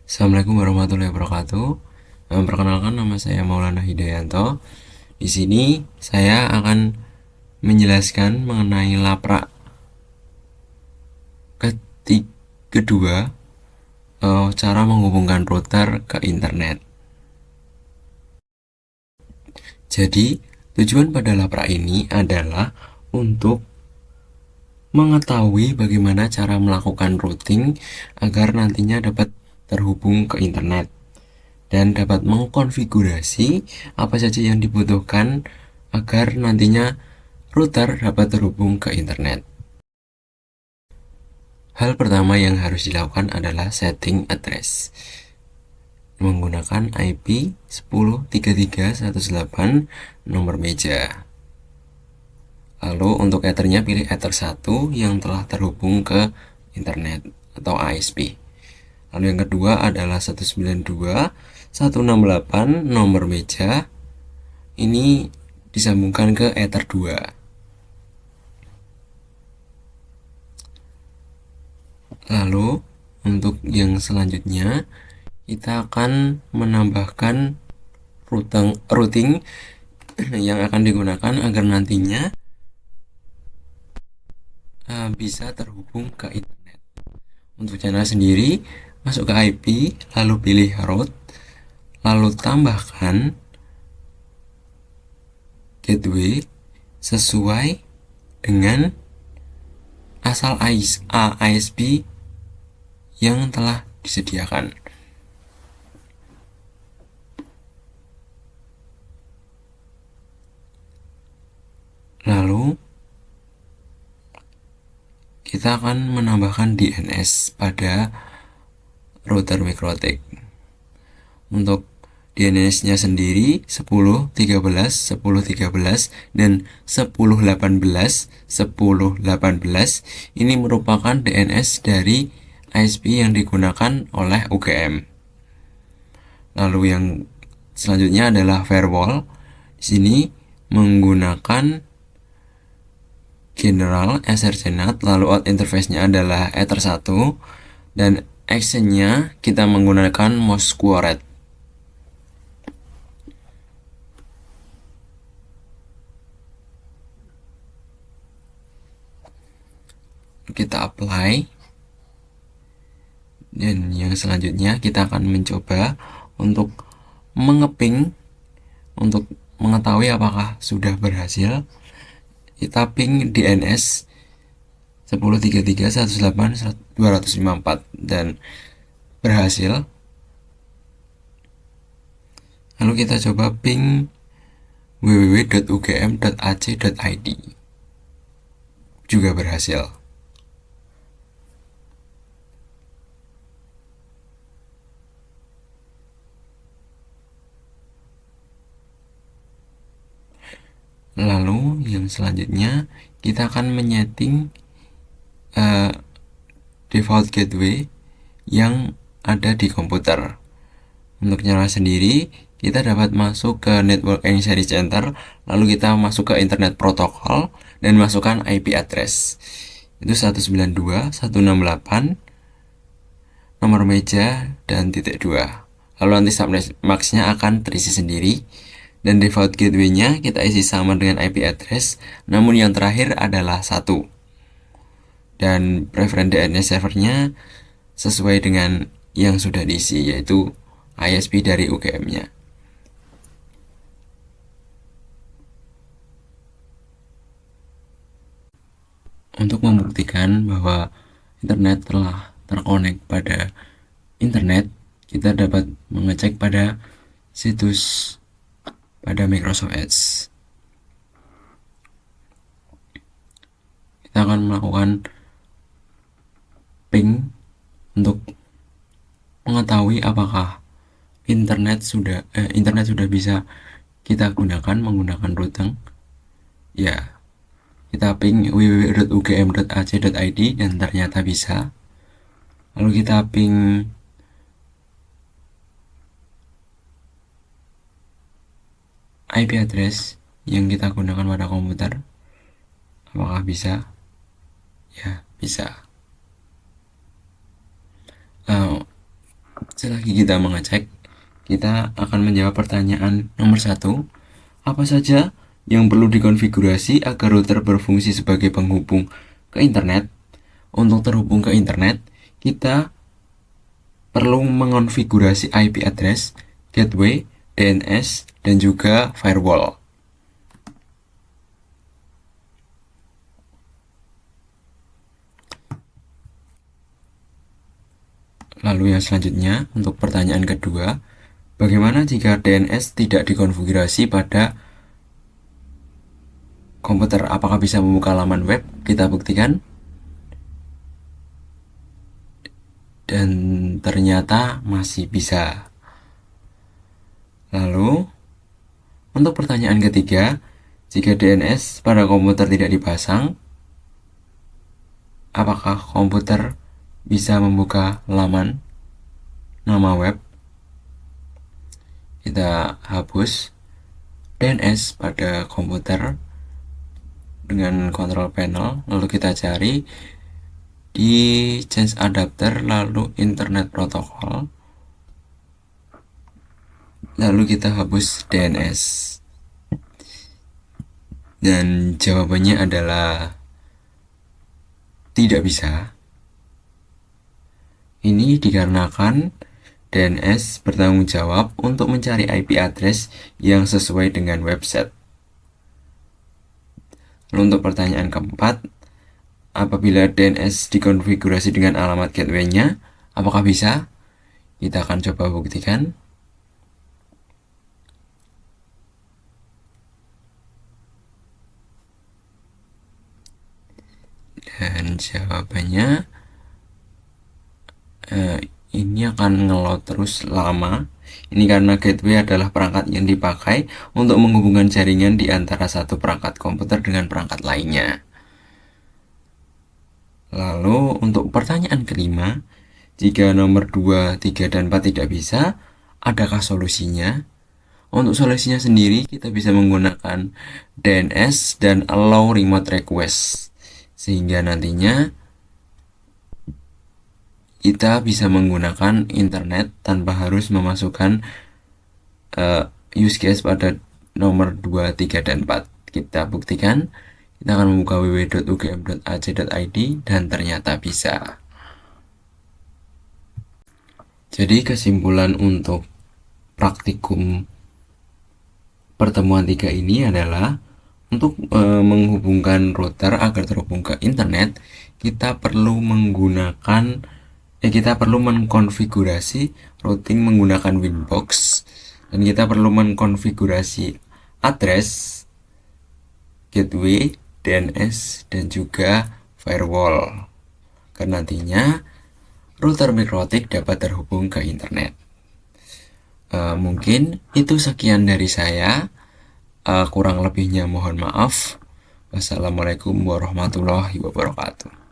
Assalamualaikum warahmatullahi wabarakatuh. Perkenalkan, nama saya Maulana Hidayanto. Di sini saya akan menjelaskan mengenai laprak kedua, cara menghubungkan router ke internet. Jadi, tujuan pada laprak ini adalah untuk mengetahui bagaimana cara melakukan routing agar nantinya dapat terhubung ke internet dan dapat mengkonfigurasi apa saja yang dibutuhkan agar nantinya router dapat terhubung ke internet. Hal pertama yang harus dilakukan adalah setting address menggunakan IP 10.33.118 nomor meja. Lalu untuk ethernya pilih ether 1 yang telah terhubung ke internet atau ISP. Lalu yang kedua adalah 192.168 nomor meja. Ini disambungkan ke ether 2. Lalu untuk yang selanjutnya kita akan menambahkan routing yang akan digunakan agar nantinya bisa terhubung ke internet. Untuk channel sendiri, masuk ke IP, lalu pilih route, lalu tambahkan gateway sesuai dengan asal ISP yang telah disediakan. Lalu kita akan menambahkan DNS pada router Mikrotik. Untuk DNS-nya sendiri 10.13, 10.13 dan 10.18, 10.18 ini merupakan DNS dari ISP yang digunakan oleh UGM. Lalu yang selanjutnya adalah firewall. Di sini menggunakan General SRCNAT, lalu out interface-nya adalah Ether 1 dan action-nya kita menggunakan Mosquito. Kita apply dan yang selanjutnya kita akan mencoba untuk mengeping untuk mengetahui apakah sudah berhasil. Kita ping DNS 10.33.108.254 dan berhasil. Lalu kita coba ping www.ugm.ac.id, juga berhasil. Lalu yang selanjutnya kita akan menyeting default gateway yang ada di komputer. Untuk nyala sendiri, kita dapat masuk ke Network Inquiry Center, lalu kita masuk ke Internet Protocol dan masukkan IP address. Itu 192.168 nomor meja dan titik 2. Lalu nanti subnetmasknya akan terisi sendiri. Dan default gateway-nya kita isi sama dengan IP address, namun yang terakhir adalah 1. Dan preference DNS servernya sesuai dengan yang sudah diisi, yaitu ISP dari UGM-nya. Untuk membuktikan bahwa internet telah terkonek pada internet, kita dapat mengecek pada situs pada Microsoft Edge. Kita akan melakukan ping untuk mengetahui apakah internet sudah bisa kita gunakan menggunakan routing. Ya, kita ping www.ugm.ac.id dan ternyata bisa. Lalu kita ping IP address yang kita gunakan pada komputer, apakah bisa? Ya, bisa. Selagi kita mengecek, kita akan menjawab pertanyaan nomor 1. Apa saja yang perlu dikonfigurasi agar router berfungsi sebagai penghubung ke internet? Untuk terhubung ke internet, kita perlu mengonfigurasi IP address, gateway, DNS, dan juga firewall. Lalu yang selanjutnya, untuk pertanyaan kedua, bagaimana jika DNS tidak dikonfigurasi pada komputer? Apakah bisa membuka laman web? Kita buktikan. Dan ternyata masih bisa. Lalu, untuk pertanyaan ketiga, jika DNS pada komputer tidak dipasang, apakah komputer bisa membuka laman nama web? Kita hapus DNS pada komputer dengan control panel, lalu kita cari di change adapter, lalu internet protocol, lalu kita hapus DNS. Dan jawabannya adalah tidak bisa. Ini dikarenakan DNS bertanggung jawab untuk mencari IP address yang sesuai dengan website. Lalu untuk pertanyaan keempat, apabila DNS dikonfigurasi dengan alamat gateway-nya, apakah bisa? Kita akan coba buktikan. Dan jawabannya ini akan ngeload terus lama. Ini karena gateway adalah perangkat yang dipakai untuk menghubungkan jaringan di antara satu perangkat komputer dengan perangkat lainnya. Lalu untuk pertanyaan kelima, jika nomor 2, 3, dan 4 tidak bisa, adakah solusinya? Untuk solusinya sendiri, kita bisa menggunakan DNS dan allow remote request, sehingga nantinya kita bisa menggunakan internet tanpa harus memasukkan use case pada nomor 2, 3, dan 4. Kita buktikan. Kita akan membuka www.ugm.ac.id dan ternyata bisa. Jadi kesimpulan untuk praktikum pertemuan 3 ini adalah untuk menghubungkan router agar terhubung ke internet, kita perlu mengkonfigurasi routing menggunakan Winbox, dan kita perlu mengkonfigurasi address, gateway, DNS, dan juga firewall. Karena nantinya router Mikrotik dapat terhubung ke internet. Mungkin itu sekian dari saya. Kurang lebihnya mohon maaf. Wassalamualaikum warahmatullahi wabarakatuh.